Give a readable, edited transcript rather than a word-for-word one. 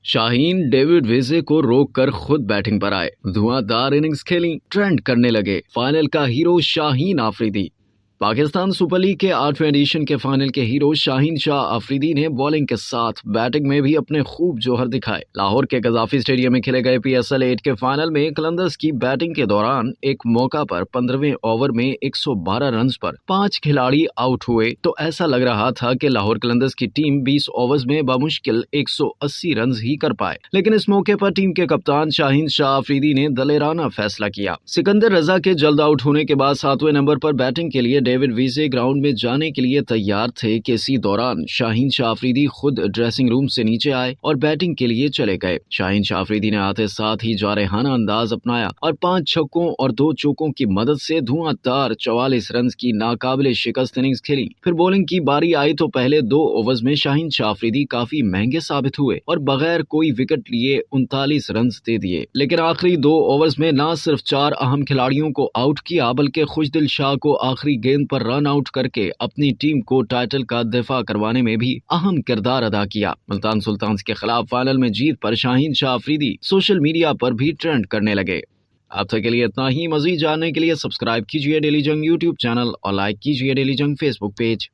Shaheen David विजे को रोककर खुद बैटिंग पर आए, धुआंधार इनिंग्स खेली, ट्रेंड करने लगे। फाइनल का hero Shaheen Afridi. Pakistan super league के 8वें एडिशन के फाइनल के हीरो शाहीन शाह आफरीदी ने बॉलिंग के साथ बैटिंग में भी अपने खूब जोहर दिखाए। लाहौर के गजाफी स्टेडियम में खेले गए PSL 8 के फाइनल में कलंदर्स की बैटिंग के दौरान एक मौका पर 15वें ओवर में 112 रन पर 5 खिलाड़ी आउट हुए तो ऐसा लग रहा था कि लाहौर कलंदर्स की टीम 20 ओवर्स में बमुश्किल 180 रन ही कर पाए, लेकिन इस मौके पर टीम के कप्तान शाहीन शाह आफरीदी ने दलेराना फैसला किया। सिकंदर रजा के जल्द आउट होने के बाद 7वें नंबर पर बैटिंग के लिए डेविड विजे ग्राउंड में जाने के लिए तैयार थे कि इसी दौरान शाहीन शाह आफरीदी खुद ड्रेसिंग रूम से नीचे आए और बैटिंग के लिए चले गए। शाहीन शाह आफरीदी ने आते साथ ही जारहाना अंदाज अपनाया और 5 छक्कों और 2 चौकों की मदद से धुआंधार 44 रन की नाकाबिले शिकस्त इनिंग्स खेली। फिर बॉलिंग की बारी आई तो पहले 2 ओवर्स में शाहीन शाह आफरीदी काफी महंगे साबित हुए और बगैर कोई विकेट लिए 39 रन दे दिए, लेकिन आखिरी 2 ओवर्स में न सिर्फ 4 अहम खिलाड़ियों को आउट किया बल्कि खुशदिल शाह को आखिरी गेंद पर रन आउट करके अपनी टीम को टाइटल का दिफा करवाने में भी अहम किरदार अदा किया। मुल्तान सुल्तान्स के खिलाफ फाइनल में जीत पर शाहीन शाह आफरीदी सोशल मीडिया पर भी ट्रेंड करने लगे। अब तक के लिए इतना ही। मजीद जानने के लिए सब्सक्राइब कीजिए डेली जंग यूट्यूब चैनल और लाइक कीजिए डेली जंग फेसबुक पेज।